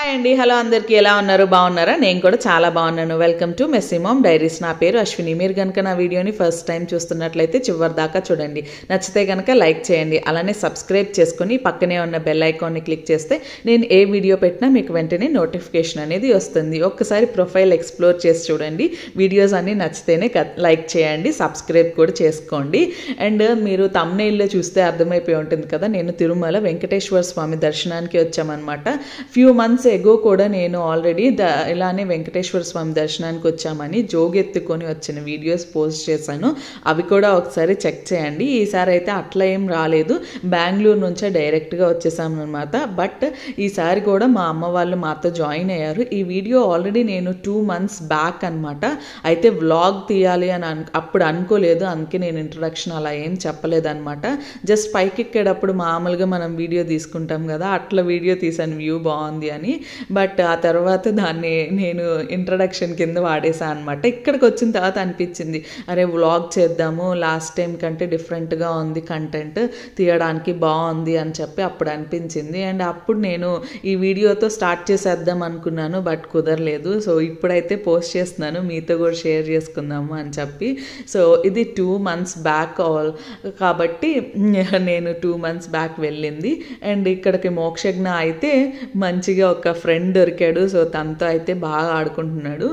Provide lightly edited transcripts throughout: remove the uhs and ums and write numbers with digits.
Hi అండి, hello అందరికీ ఎలా ఉన్నారు? బాగున్నారా? నేను కూడా చాలా బాగున్నాను. Welcome to messy mom diaries. నా పేరు అశ్విని. మీరు కనుక నా వీడియోని ఫస్ట్ టైం చూస్తున్నట్లయితే చివరి దాకా చూడండి. నచ్చితే కనుక లైక్ చేయండి, అలానే సబ్స్క్రైబ్ చేసుకుని పక్కనే ఉన్న బెల్ ఐకాన్ని క్లిక్ చేస్తే నేను ఏ వీడియో పెట్టినా మీకు వెంటనే నోటిఫికేషన్ అనేది వస్తుంది. ఒక్కసారి ప్రొఫైల్ ఎక్స్ప్లోర్ చేసి చూడండి. వీడియోస్ అన్నీ నచ్చితేనే లైక్ చేయండి, సబ్స్క్రైబ్ కూడా చేసుకోండి. అండ్ మీరు థంబ్నెయిల్లో చూస్తే అర్థమైపోయి ఉంటుంది కదా, నేను తిరుమల వెంకటేశ్వర స్వామి దర్శనానికి వచ్చామన్నమాట. ఫ్యూ మంత్స్ ఎగో కూడా నేను ఆల్రెడీ ఇలానే వెంకటేశ్వర స్వామి దర్శనానికి వచ్చామని జోగెత్తుకొని వచ్చిన వీడియోస్ పోస్ట్ చేశాను. అవి కూడా ఒకసారి చెక్ చేయండి. ఈసారి అయితే అట్లా ఏం రాలేదు, బెంగళూరు నుంచే డైరెక్ట్గా వచ్చేసామన్నమాట. బట్ ఈసారి కూడా మా అమ్మ వాళ్ళు మాతో జాయిన్ అయ్యారు. ఈ వీడియో ఆల్రెడీ నేను 2 months బ్యాక్ అనమాట. అయితే వ్లాగ్ తీయాలి అని అప్పుడు అనుకోలేదు, అందుకే నేను ఇంట్రొడక్షన్ అలా ఏం చెప్పలేదన్నమాట. జస్ట్ పైకి ఎక్కేటప్పుడు మామూలుగా మనం వీడియో తీసుకుంటాం కదా, అట్లా వీడియో తీసాను వ్యూ బాగుంది అని. బట్ ఆ తర్వాత దాన్ని నేను ఇంట్రడక్షన్ కింద వాడేసాను అనమాట. ఇక్కడికి వచ్చిన తర్వాత అనిపించింది, అరే వ్లాగ్ చేద్దాము, లాస్ట్ టైం కంటే డిఫరెంట్గా ఉంది, కంటెంట్ తీయడానికి బాగుంది అని చెప్పి అప్పుడు అనిపించింది. అండ్ అప్పుడు నేను ఈ వీడియోతో స్టార్ట్ చేసేద్దాం అనుకున్నాను, బట్ కుదరలేదు. సో ఇప్పుడైతే పోస్ట్ చేస్తున్నాను, మీతో కూడా షేర్ చేసుకుందాము అని చెప్పి. సో ఇది 2 months బ్యాక్ కాబట్టి నేను 2 months బ్యాక్ వెళ్ళింది. అండ్ ఇక్కడికి మోక్షజ్ఞ అయితే మంచిగా ఒక ఫ్రెండ్ దొరికాడు. సో తనతో అయితే బాగా ఆడుకుంటున్నాడు.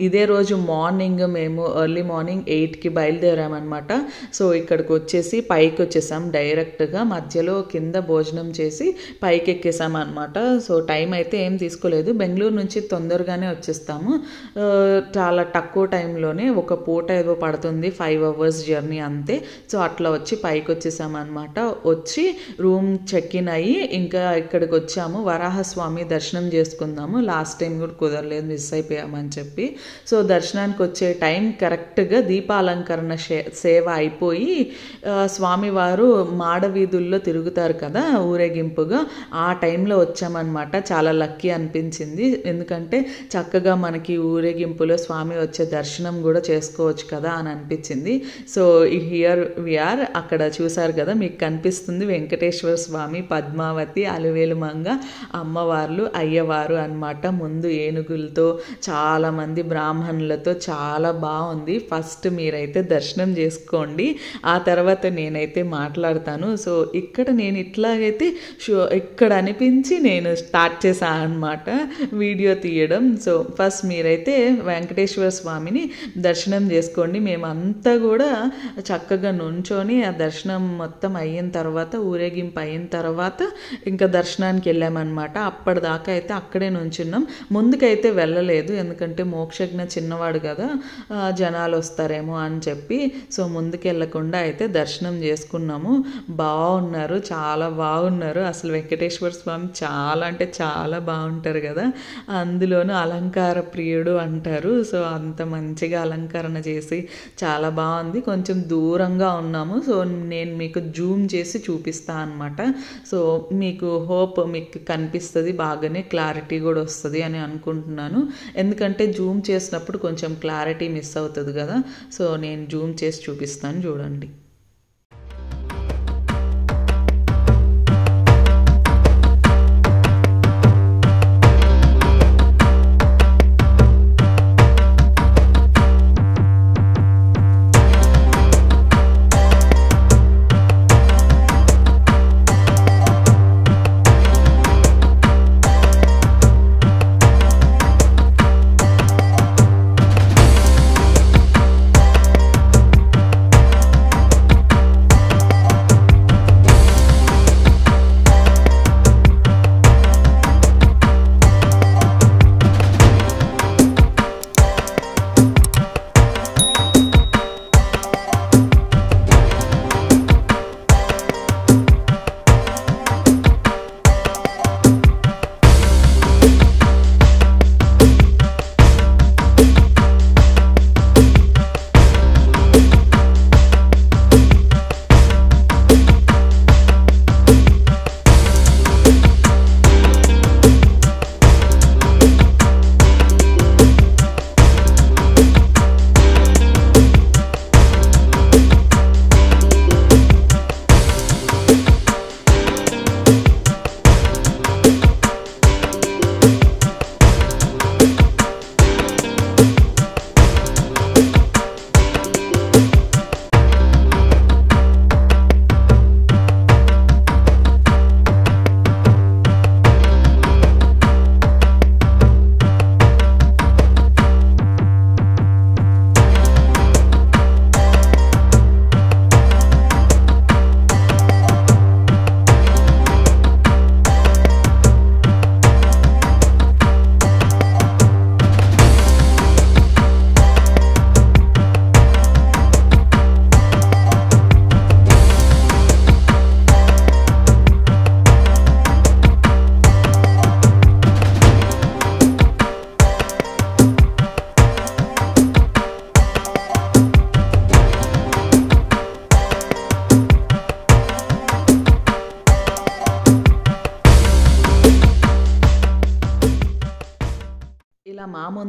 ఇదే రోజు మార్నింగ్ మేము ఎర్లీ మార్నింగ్ 8కి బయలుదేరామన్నమాట. సో ఇక్కడికి వచ్చేసి పైకి వచ్చేసాం డైరెక్ట్గా. మధ్యలో కింద భోజనం చేసి పైకి ఎక్కేసాం అనమాట. సో టైం అయితే ఏం తీసుకోలేదు, బెంగళూరు నుంచి తొందరగానే వచ్చేస్తాము. చాలా తక్కువ టైంలోనే, ఒక పూట ఏదో పడుతుంది, 5 hours జర్నీ అంతే. సో అట్లా వచ్చి పైకి వచ్చేసామన్నమాట. వచ్చి రూమ్ చెక్ ఇన్ అయ్యి ఇంకా ఇక్కడికి వచ్చాము. వరాహస్వామి దర్శనం చేసుకుందాము, లాస్ట్ టైం కూడా కుదరలేదు, మిస్ అయిపోయామని చెప్పి. సో దర్శనానికి వచ్చే టైం కరెక్ట్గా దీపాలంకరణ సేవ అయిపోయి స్వామివారు మాడవీధుల్లో తిరుగుతారు కదా ఊరేగింపుగా, ఆ టైంలో వచ్చామన్నమాట. చాలా లక్కీ అనిపించింది, ఎందుకంటే చక్కగా మనకి ఊరేగింపులో స్వామి వచ్చే దర్శనం కూడా చేసుకోవచ్చు కదా అని అనిపించింది. So here we are. అక్కడ చూసారు కదా, మీకు కనిపిస్తుంది వెంకటేశ్వర స్వామి, పద్మావతి, అలివేలు మంగ అమ్మవార్లు, అయ్యవారు అన్నమాట. ముందు ఏనుగులతో, చాలామంది బ్రాహ్మణులతో, చాలా బాగుంది. ఫస్ట్ మీరైతే దర్శనం చేసుకోండి, ఆ తర్వాత నేనైతే మాట్లాడతాను. సో ఇక్కడ నేను ఇట్లాగైతే ఇక్కడ అనిపించి నేను స్టార్ట్ చేశాను అనమాట వీడియో తీయడం. సో ఫస్ట్ మీరైతే వెంకటేశ్వర స్వామిని దర్శనం చేసుకోండి. మేమంతా కూడా చక్కగా నుంచొని ఆ దర్శనం మొత్తం అయిన తర్వాత, ఊరేగింపు అయిన తర్వాత ఇంకా దర్శనానికి వెళ్ళామన్నమాట. అప్పటిదాకా అయితే అక్కడే నుంచున్నాం, ముందుకైతే వెళ్ళలేదు, ఎందుకంటే మోక్షజ్ఞ చిన్నవాడు కదా, జనాలు వస్తారేమో అని చెప్పి. సో ముందుకు వెళ్ళకుండా అయితే దర్శనం చేసుకున్నాము. బాగున్నారు, చాలా బాగున్నారు. అసలు వెంకటేశ్వర స్వామి చాలా అంటే చాలా బాగుంటారు కదా, అందులోనూ అలంకార ప్రియుడు అంటారు. సో అంత మంచిగా అలంకరణ చేసి చాలా బాగుంది. కొంచెం దూరంగా ఉన్నాము, సో నేను మీకు జూమ్ చేసి చూపిస్తాను అనమాట. సో మీకు మీకు కనిపిస్తుంది, బాగానే క్లారిటీ కూడా వస్తుంది అని అనుకుంటున్నాను. ఎందుకంటే జూమ్ చేసినప్పుడు కొంచెం క్లారిటీ మిస్ అవుతుంది కదా. సో నేను జూమ్ చేసి చూపిస్తాను, చూడండి.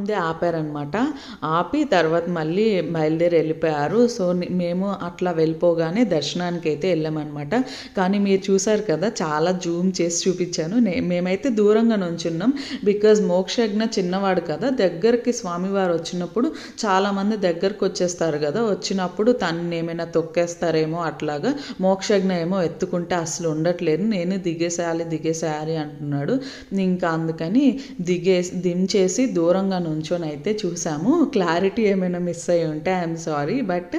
ముందే ఆపారనమాట. ఆపి తర్వాత మళ్ళీ బయలుదేరి వెళ్ళిపోయారు. సో మేము అట్లా వెళ్ళిపోగానే దర్శనానికి అయితే వెళ్ళామన్నమాట. కానీ మీరు చూసారు కదా, చాలా జూమ్ చేసి చూపించాను. మేమైతే దూరంగా నుంచున్నాం. బికాజ్ మోక్షజ్ఞ చిన్నవాడు కదా, దగ్గరికి స్వామివారు వచ్చినప్పుడు చాలామంది దగ్గరకు వచ్చేస్తారు కదా, వచ్చినప్పుడు తను ఏమైనా తొక్కేస్తారేమో అట్లాగా. మోక్షజ్ఞ ఏమో ఎత్తుకుంటే అసలు ఉండట్లేదు, నేను దిగేసేయాలి అంటున్నాడు. ఇంకా అందుకని దించేసి దూరంగా నుంచొని అయితే చూసాము. క్లారిటీ ఏమైనా మిస్ అయ్యి ఉంటే ఐఎమ్ సారీ, బట్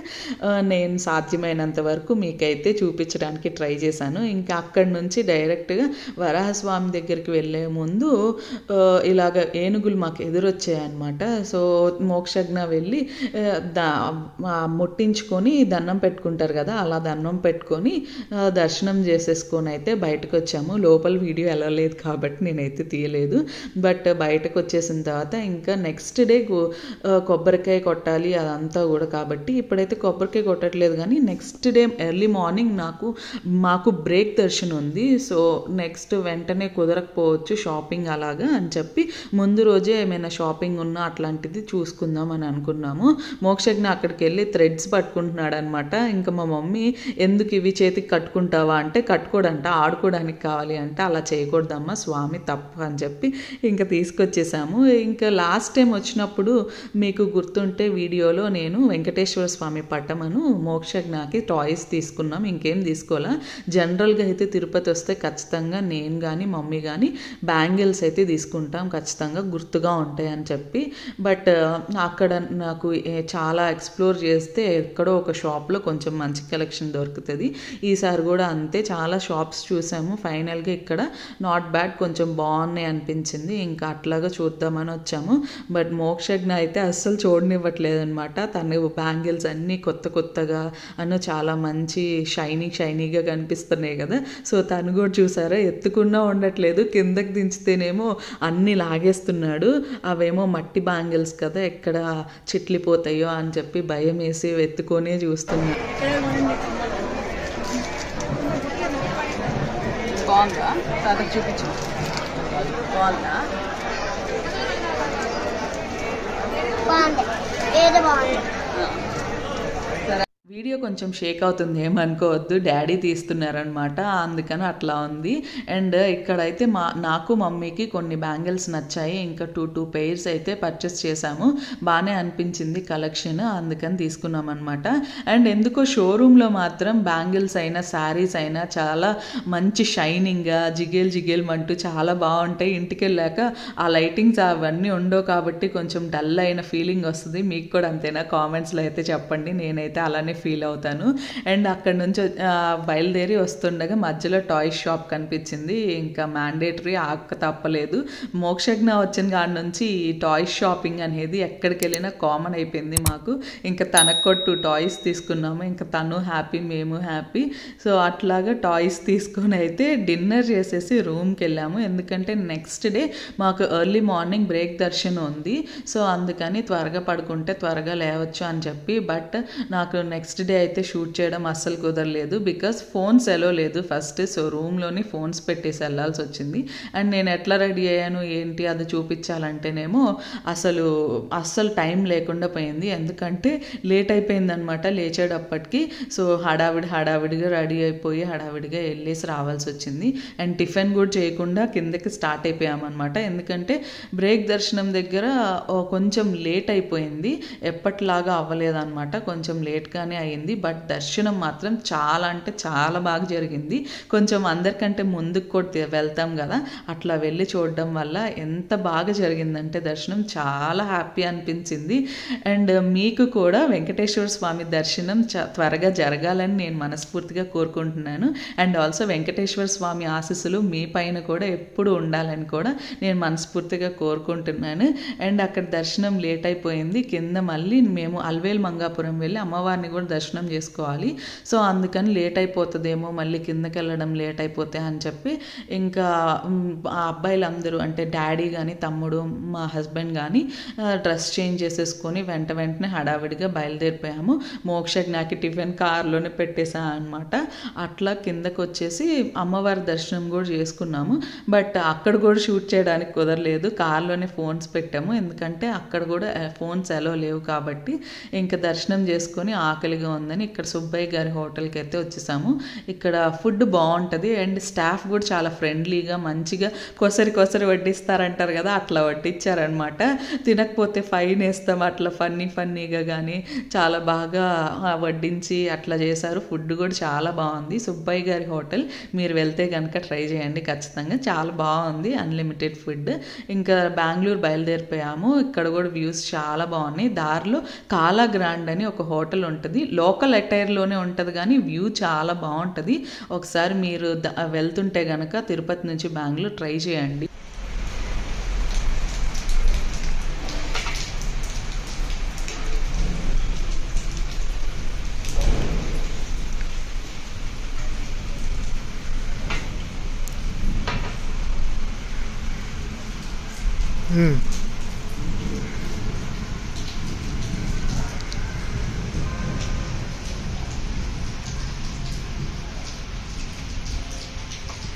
నేను సాధ్యమైనంత వరకు మీకైతే చూపించడానికి ట్రై చేశాను. ఇంకా అక్కడి నుంచి డైరెక్ట్గా వరాహస్వామి దగ్గరికి వెళ్ళే ముందు ఇలాగ ఏనుగులు మాకు ఎదురొచ్చాయన్నమాట. సో మోక్షజ్ఞ వెళ్ళి ముట్టించుకొని దండం పెట్టుకుంటారు కదా, అలా దండం పెట్టుకొని దర్శనం చేసేసుకొని అయితే బయటకు వచ్చాము. లోపల వీడియో వెళ్ళలేదు కాబట్టి నేనైతే తీయలేదు. బట్ బయటకు వచ్చేసిన తర్వాత ఇంకా నెక్స్ట్ డే కొబ్బరికాయ కొట్టాలి అదంతా కూడా, కాబట్టి ఇప్పుడైతే కొబ్బరికాయ కొట్టట్లేదు. కానీ నెక్స్ట్ డే ఎర్లీ మార్నింగ్ మాకు బ్రేక్ దర్శనం ఉంది. సో నెక్స్ట్ వెంటనే కుదరకపోవచ్చు షాపింగ్ అలాగా అని చెప్పి ముందు రోజే ఏమైనా షాపింగ్ ఉన్నా అట్లాంటిది చూసుకుందాం అని అనుకున్నాము. మోక్షజ్ఞ అక్కడికి వెళ్ళి థ్రెడ్స్ పట్టుకుంటున్నాడు అనమాట. ఇంకా మా మమ్మీ ఎందుకు ఇవి చేతికి కట్టుకుంటావా అంటే, కట్టుకోడంట, ఆడుకోవడానికి కావాలి అంటే, అలా చేయకూడదమ్మా స్వామి తప్పు అని చెప్పి ఇంకా తీసుకొచ్చేసాము. ఇంకా లాస్ట్ టైం వచ్చినప్పుడు మీకు గుర్తుంటే వీడియోలో నేను వెంకటేశ్వర స్వామి పట్టమను మోక్షజ్ఞకి టాయ్స్ తీసుకున్నాం, ఇంకేం తీసుకోవాలా. జనరల్గా అయితే తిరుపతి వస్తే ఖచ్చితంగా నేను కానీ మమ్మీ కానీ బ్యాంగిల్స్ అయితే తీసుకుంటాం, ఖచ్చితంగా గుర్తుగా ఉంటాయి అని చెప్పి. బట్ అక్కడ నాకు చాలా ఎక్స్ప్లోర్ చేస్తే ఎక్కడో ఒక షాప్లో కొంచెం మంచి కలెక్షన్ దొరుకుతుంది. ఈసారి కూడా అంతే, చాలా షాప్స్ చూసాము. ఫైనల్గా ఇక్కడ నాట్ బ్యాడ్, కొంచెం బాగున్నాయి అనిపించింది. ఇంకా అట్లాగా చూద్దామని వచ్చాము. బట్ మోక్షజ్ఞ అయితే అస్సలు చూడనివ్వట్లేదు అనమాట. తను బ్యాంగిల్స్ అన్నీ కొత్తగా చాలా మంచి షైనీగా కనిపిస్తున్నాయి కదా. సో తను కూడా చూసారా, ఎత్తుకున్నా ఉండట్లేదు, కిందకి దించితేనేమో అన్నీ లాగేస్తున్నాడు. అవేమో మట్టి బ్యాంగిల్స్ కదా, ఎక్కడ చిట్లిపోతాయో అని చెప్పి భయం వేసి ఎత్తుకొనే చూస్తున్నాడు. బాగుందా? తాతకు చూపించు. బాగుందా? వీడియో కొంచెం షేక్ అవుతుంది, ఏమనుకోవద్దు, డాడీ తీస్తున్నారనమాట, అందుకని అట్లా ఉంది. అండ్ ఇక్కడైతే నాకు మమ్మీకి కొన్ని బ్యాంగిల్స్ నచ్చాయి. ఇంకా టూ పెయిర్స్ అయితే పర్చేస్ చేసాము. బాగానే అనిపించింది కలెక్షన్, అందుకని తీసుకున్నాం అనమాట. అండ్ ఎందుకో షోరూంలో మాత్రం బ్యాంగిల్స్ అయినా శారీస్ అయినా చాలా మంచి షైనింగ్గా జిగేల్ అంటూ చాలా బాగుంటాయి. ఇంటికి వెళ్ళాక ఆ లైటింగ్స్ అవన్నీ ఉండవు కాబట్టి కొంచెం డల్ అయిన ఫీలింగ్ వస్తుంది. మీకు కూడా అంతేనా? కామెంట్స్లో అయితే చెప్పండి, నేనైతే అలానే ఫీల్ అవుతాను. అండ్ అక్కడ నుంచి బయలుదేరి వస్తుండగా మధ్యలో టాయ్స్ షాప్ కనిపించింది. ఇంకా మ్యాండేటరీ ఆక తప్పలేదు. మోక్షజ్ఞ వచ్చిన కాడి నుంచి ఈ టాయ్స్ షాపింగ్ అనేది ఎక్కడికి వెళ్ళినా కామన్ అయిపోయింది మాకు. ఇంకా తనకు కూడా 2 టాయ్స్ తీసుకున్నాము. ఇంకా తను హ్యాపీ, మేము హ్యాపీ. సో అట్లాగా టాయ్స్ తీసుకొని అయితే డిన్నర్ చేసేసి రూమ్కి వెళ్ళాము. ఎందుకంటే నెక్స్ట్ డే మాకు ఎర్లీ మార్నింగ్ బ్రేక్ దర్శనం ఉంది. సో అందుకని త్వరగా పడుకుంటే త్వరగా లేవచ్చు అని చెప్పి. బట్ నాకు నెక్స్ట్ డే అయితే షూట్ చేయడం అస్సలు కుదరలేదు, బికాస్ ఫోన్స్ ఎలో లేదు ఫస్ట్. సో రూమ్లోని ఫోన్స్ పెట్టేసి వెళ్ళాల్సి వచ్చింది. అండ్ నేను ఎట్లా రెడీ అయ్యాను ఏంటి అది చూపించాలంటేనేమో అస్సలు టైం లేకుండా పోయింది. ఎందుకంటే లేట్ అయిపోయింది అనమాట లేచేటప్పటికి. సో హడావిడిగా రెడీ అయిపోయి హడావిడిగా వెళ్ళేసి రావాల్సి వచ్చింది. అండ్ టిఫిన్ కూడా చేయకుండా కిందకి స్టార్ట్ అయిపోయామన్నమాట. ఎందుకంటే బ్రేక్ దర్శనం దగ్గర కొంచెం లేట్ అయిపోయింది, ఎప్పటిలాగా అవ్వలేదన్నమాట, కొంచెం లేట్గానే అయింది. బట్ దర్శనం మాత్రం చాలా అంటే చాలా బాగా జరిగింది. కొంచెం అందరికంటే ముందుకు కూడా వెళ్తాం కదా, అట్లా వెళ్ళి చూడడం వల్ల ఎంత బాగా జరిగిందంటే దర్శనం చాలా హ్యాపీ అనిపించింది. అండ్ మీకు కూడా వెంకటేశ్వర స్వామి దర్శనం త్వరగా జరగాలని నేను మనస్ఫూర్తిగా కోరుకుంటున్నాను. అండ్ ఆల్సో వెంకటేశ్వర స్వామి ఆశీస్సులు మీ పైన కూడా ఎప్పుడు ఉండాలని కూడా నేను మనస్ఫూర్తిగా కోరుకుంటున్నాను. అండ్ అక్కడ దర్శనం లేట్ అయిపోయింది. కింద మళ్ళీ మేము అల్వేల్ మంగాపురం వెళ్ళి అమ్మవారిని కూడా దర్శనం చేసుకోవాలి. సో అందుకని లేట్ అయిపోతుందేమో, మళ్ళీ కిందకి వెళ్ళడం లేట్ అయిపోతే అని చెప్పి ఇంకా ఆ అబ్బాయిలందరూ అంటే డాడీ కానీ తమ్ముడు మా హస్బెండ్ కానీ డ్రెస్ చేంజ్ చేసేసుకొని వెంటనే హడావిడిగా బయలుదేరిపోయాము. మోక్షకి నాకు టిఫిన్ కార్లోనే పెట్టేసా అనమాట. అట్లా కిందకు వచ్చేసి అమ్మవారి దర్శనం కూడా చేసుకున్నాము. బట్ అక్కడ కూడా షూట్ చేయడానికి కుదరలేదు, కార్లోనే ఫోన్స్ పెట్టాము. ఎందుకంటే అక్కడ కూడా ఫోన్స్ ఎలా లేవు కాబట్టి ఇంకా దర్శనం చేసుకొని ఆకలిగా ఉందని ఇక్కడ సుబ్బయ్య గారి హోటల్కి అయితే వచ్చేసాము. ఇక్కడ ఫుడ్ బాగుంటుంది అండ్ స్టాఫ్ కూడా చాలా ఫ్రెండ్లీగా మంచిగా కొసరి వడ్డిస్తారంటారు కదా, అట్లా వడ్డించారనమాట. తినకపోతే ఫైన్ వేస్తాం అట్లా ఫన్నీగా కానీ చాలా బాగా వడ్డించి అట్లా చేశారు. ఫుడ్ కూడా చాలా బాగుంది. సుబ్బయ్య గారి హోటల్ మీరు వెళ్తే కనుక ట్రై చేయండి ఖచ్చితంగా, చాలా బాగుంది, అన్లిమిటెడ్ ఫుడ్. ఇంకా బెంగళూరు బయలుదేరిపోయాము. ఇక్కడ కూడా వ్యూస్ చాలా బాగున్నాయి. దారిలో కాలా గ్రాండ్ అని ఒక హోటల్ ఉంటుంది, లోకల్ అటైర్లోనే ఉంటుంది కానీ వ్యూ చాలా బాగుంటుంది. ఒకసారి మీరు వెళ్తుంటే కనుక తిరుపతి నుంచి బెంగళూరు ట్రై చేయండి.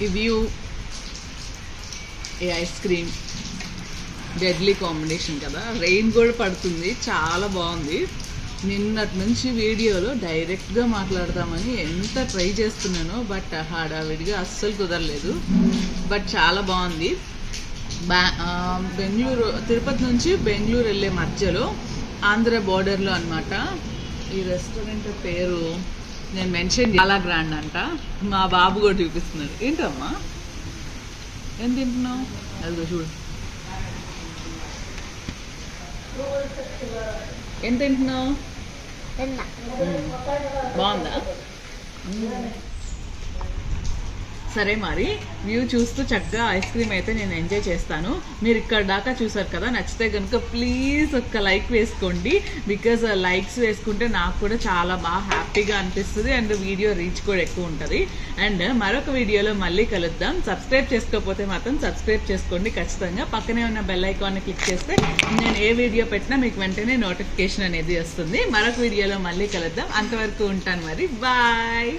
ఈ వ్యూ, ఈ ఐస్ క్రీమ్ డెడ్లీ కాంబినేషన్ కదా. రెయిన్ కూడా పడుతుంది, చాలా బాగుంది. నిన్నటి నుంచి వీడియోలో డైరెక్ట్గా మాట్లాడదామని ఎంత ట్రై చేస్తున్నానో బట్ హడావిడిగా అస్సలు కుదరలేదు. బట్ చాలా బాగుంది. బెంగళూరు తిరుపతి నుంచి బెంగళూరు వెళ్ళే మధ్యలో ఆంధ్ర బోర్డర్లో అనమాట. ఈ రెస్టారెంట్ పేరు నేను మెన్షన్ చాలా గ్రాండ్ అంట. మా బాబు కూడా చూపిస్తున్నాడు. ఏంటమ్మా ఏం తింటున్నావు? అదిగో చూడు, ఏం తింటున్నావు? బాగుందా? సరే మరి వ్యూ చూస్తూ చక్కగా ఐస్ క్రీమ్ అయితే నేను ఎంజాయ్ చేస్తాను. మీరు ఇక్కడ దాకా చూసారు కదా, నచ్చితే కనుక ప్లీజ్ ఒక్క లైక్ వేసుకోండి. బికాజ్ లైక్స్ వేసుకుంటే నాకు కూడా చాలా బాగా హ్యాపీగా అనిపిస్తుంది అండ్ వీడియో రీచ్ కూడా ఎక్కువ ఉంటుంది. అండ్ మరొక వీడియోలో మళ్ళీ కలుద్దాం. సబ్స్క్రైబ్ చేసుకోకపోతే మాత్రం సబ్స్క్రైబ్ చేసుకోండి ఖచ్చితంగా. పక్కనే ఉన్న బెల్ ఐకాన్ని క్లిక్ చేస్తే నేను ఏ వీడియో పెట్టినా మీకు వెంటనే నోటిఫికేషన్ అనేది వస్తుంది. మరొక వీడియోలో మళ్ళీ కలుద్దాం. అంతవరకు ఉంటాను మరి, బాయ్.